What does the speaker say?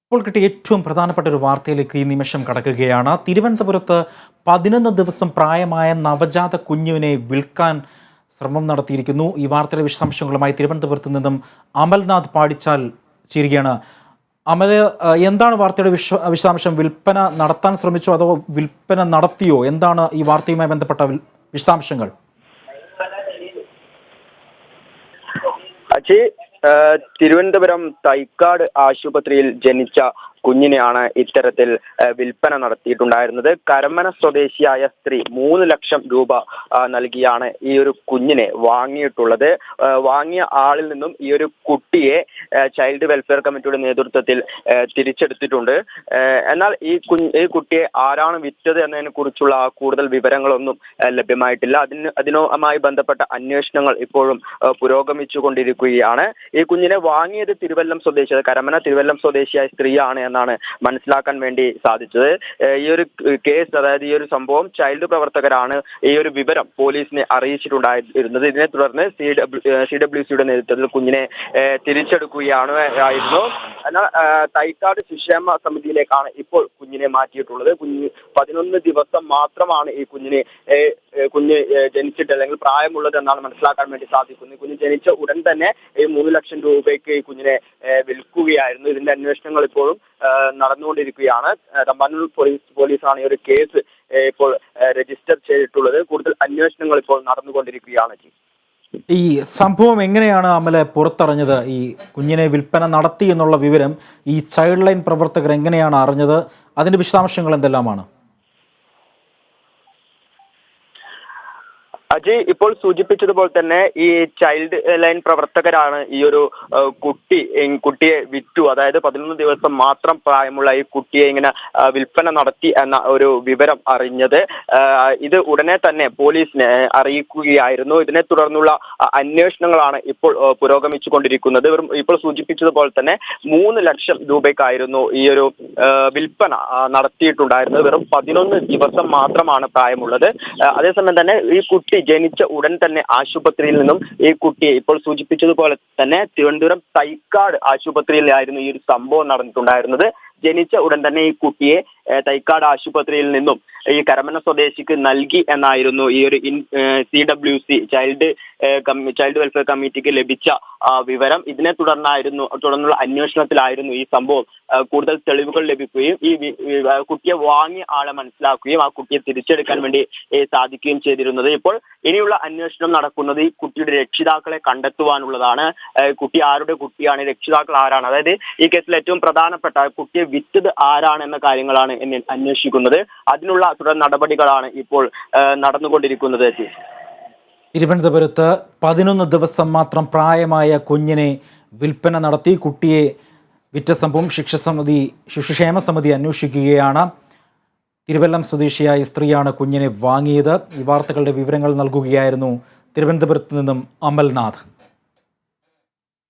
ഇപ്പോൾ കിട്ടിയ ഏറ്റവും പ്രധാനപ്പെട്ട ഒരു വാർത്തയിലേക്ക് ഈ നിമിഷം കടക്കുകയാണ്. തിരുവനന്തപുരത്ത് 11 ദിവസം പ്രായമായ നവജാത കുഞ്ഞുവിനെ വിൽക്കാൻ ശ്രമം നടത്തിയിരിക്കുന്നു. ഈ വാർത്തയുടെ വിശദാംശങ്ങളുമായി തിരുവനന്തപുരത്ത് നിന്നും അമൽനാഥ് പാടിച്ചാൽ ചേരുകയാണ്. അമൽ, എന്താണ് വാർത്തയുടെ വിശദാംശം? വിൽപ്പന നടത്താൻ ശ്രമിച്ചോ അതോ വിൽപ്പന നടത്തിയോ? എന്താണ് ഈ വാർത്തയുമായി ബന്ധപ്പെട്ട വിശദാംശങ്ങൾ? തിരുവനന്തപുരം തൈക്കാട് ആശുപത്രിയിൽ ജനിച്ച കുഞ്ഞിനെയാണ് ഇത്തരത്തിൽ വിൽപ്പന നടത്തിയിട്ടുണ്ടായിരുന്നത്. കരമന സ്വദേശിയായ സ്ത്രീ 3 ലക്ഷം രൂപ നൽകിയാണ് ഈ ഒരു കുഞ്ഞിനെ വാങ്ങിയിട്ടുള്ളത്. വാങ്ങിയ ആളിൽ നിന്നും ഈ ഒരു കുട്ടിയെ ചൈൽഡ് വെൽഫെയർ കമ്മിറ്റിയുടെ നേതൃത്വത്തിൽ തിരിച്ചെടുത്തിട്ടുണ്ട്. എന്നാൽ ഈ കുട്ടിയെ ആരാണ് വിറ്റത് എന്നതിനെ കുറിച്ചുള്ള കൂടുതൽ വിവരങ്ങളൊന്നും ലഭ്യമായിട്ടില്ല. അതിനുമായി ബന്ധപ്പെട്ട അന്വേഷണങ്ങൾ ഇപ്പോഴും പുരോഗമിച്ചു കൊണ്ടിരിക്കുകയാണ്. ഈ കുഞ്ഞിനെ വാങ്ങിയത് കരമന തിരുവല്ലം സ്വദേശിയായ സ്ത്രീയാണ് എന്നാണ് മനസ്സിലാക്കാൻ വേണ്ടി സാധിച്ചത്. ഈ ഒരു കേസ്, അതായത് ഈ ഒരു സംഭവം, ചൈൽഡ് പ്രവർത്തകരാണ് ഈ ഒരു വിവരം പോലീസിനെ അറിയിച്ചിട്ടുണ്ടായിരുന്നത്. ഇതിനെ തുടർന്ന് CWCയുടെ നേതൃത്വത്തിൽ കുഞ്ഞിനെ തിരിച്ചെടുക്കുകയായിരുന്നു. എന്നാൽ തൈക്കാട് ശിശുക്ഷേമ സമിതിയിലേക്കാണ് ഇപ്പോൾ കുഞ്ഞിനെ മാറ്റിയിട്ടുള്ളത്. 11 ദിവസം മാത്രമാണ് ഈ കുഞ്ഞ് ജനിച്ചിട്ട് അല്ലെങ്കിൽ പ്രായമുള്ളത് എന്നാണ് മനസ്സിലാക്കാൻ വേണ്ടി സാധിക്കുന്നത്. കുഞ്ഞ് ജനിച്ച ഉടൻ തന്നെ ഈ 3 ലക്ഷം രൂപയ്ക്ക് ഈ കുഞ്ഞിനെ വിൽക്കുകയായിരുന്നു. ഇതിന്റെ അന്വേഷണങ്ങൾ ഇപ്പോഴും നടന്നുകൊണ്ടിരിക്കുകയാണ്. തമ്പാനൂർ പോലീസാണ് ഈ ഒരു കേസ് ഇപ്പോൾ രജിസ്റ്റർ ചെയ്തിട്ടുള്ളത്. കൂടുതൽ അന്വേഷണങ്ങൾ ഇപ്പോൾ നടന്നുകൊണ്ടിരിക്കുകയാണ്. ഈ സംഭവം എങ്ങനെയാണ് അമലെ പുറത്തറിഞ്ഞത്? ഈ കുഞ്ഞിനെ വിൽപ്പന നടത്തി എന്നുള്ള വിവരം ഈ ചൈൽഡ് ലൈൻ പ്രവർത്തകർ എങ്ങനെയാണ് അറിഞ്ഞത്? അതിന്റെ വിശദാംശങ്ങൾ എന്തെല്ലാമാണ്? ഇപ്പോൾ സൂചിപ്പിച്ചതുപോലെ തന്നെ ഈ ചൈൽഡ് ലൈൻ പ്രവർത്തകരാണ് ഈ ഒരു കുട്ടിയെ വിറ്റു, അതായത് 11 ദിവസം മാത്രം പ്രായമുള്ള ഈ കുട്ടിയെ ഇങ്ങനെ വിൽപ്പന നടത്തി എന്ന ഒരു വിവരം അറിഞ്ഞത്. ഇത് ഉടനെ തന്നെ പോലീസിനെ അറിയിക്കുകയായിരുന്നു. ഇതിനെ തുടർന്നുള്ള അന്വേഷണങ്ങളാണ് ഇപ്പോൾ പുരോഗമിച്ചു കൊണ്ടിരിക്കുന്നത്. ഇപ്പോൾ സൂചിപ്പിച്ചതുപോലെ തന്നെ 3 ലക്ഷം രൂപയ്ക്കായിരുന്നു ഈ ഒരു വിൽപ്പന നടത്തിയിട്ടുണ്ടായിരുന്നത്. വെറും 11 ദിവസം മാത്രമാണ് പ്രായമുള്ളത്. അതേസമയം തന്നെ ഈ കുട്ടി ജനിച്ച ഉടൻ തന്നെ ആശുപത്രിയിൽ നിന്നും ഈ കുട്ടിയെ, ഇപ്പോൾ സൂചിപ്പിച്ചതുപോലെ തന്നെ തിരുവനന്തപുരം തൈക്കാട് ആശുപത്രിയിലായിരുന്നു ഈ ഒരു സംഭവം നടന്നിട്ടുണ്ടായിരുന്നത്. ജനിച്ച ഉടൻ തന്നെ ഈ കുട്ടിയെ തൈക്കാട് ആശുപത്രിയിൽ നിന്നും ഈ കരമന സ്വദേശിക്ക് നൽകി എന്നായിരുന്നു ഈ ഒരു CWC ചൈൽഡ് വെൽഫെയർ കമ്മിറ്റിക്ക് ലഭിച്ച വിവരം. ഇതിനെ തുടർന്നുള്ള അന്വേഷണത്തിലായിരുന്നു ഈ സംഭവം കൂടുതൽ തെളിവുകൾ ലഭിക്കുകയും ഈ കുട്ടിയെ വാങ്ങിയ ആളെ മനസ്സിലാക്കുകയും ആ കുട്ടിയെ തിരിച്ചെടുക്കാൻ വേണ്ടി സാധിക്കുകയും ചെയ്തിരുന്നത്. ഇപ്പോൾ ഇനിയുള്ള അന്വേഷണം നടക്കുന്നത് ഈ കുട്ടിയുടെ രക്ഷിതാക്കളെ കണ്ടെത്തുവാനുള്ളതാണ്. കുട്ടി ആരുടെ കുട്ടിയാണ്, രക്ഷിതാക്കൾ ആരാണ്, അതായത് ഈ കേസിൽ ഏറ്റവും പ്രധാനപ്പെട്ട കുട്ടിയെ വിറ്റത് ആരാണ് എന്ന കാര്യങ്ങളാണ് അന്വേഷിക്കുന്നത്. അതിനുള്ള തുടർ നടപടികളാണ് ഇപ്പോൾ നടന്നുകൊണ്ടിരിക്കുന്നത്. തിരുവനന്തപുരത്ത് 11 ദിവസം മാത്രം പ്രായമായ കുഞ്ഞിനെ വിൽപ്പന നടത്തി കുട്ടിയെ വിറ്റ സംഭവം ശിശുക്ഷേമ സമിതി അന്വേഷിക്കുകയാണ്. തിരുവല്ലം സ്വദേശിയായ സ്ത്രീയാണ് കുഞ്ഞിനെ വാങ്ങിയത്. ഈ വാർത്തകളുടെ വിവരങ്ങൾ നൽകുകയായിരുന്നു തിരുവനന്തപുരത്ത് നിന്നും അമൽനാഥ്.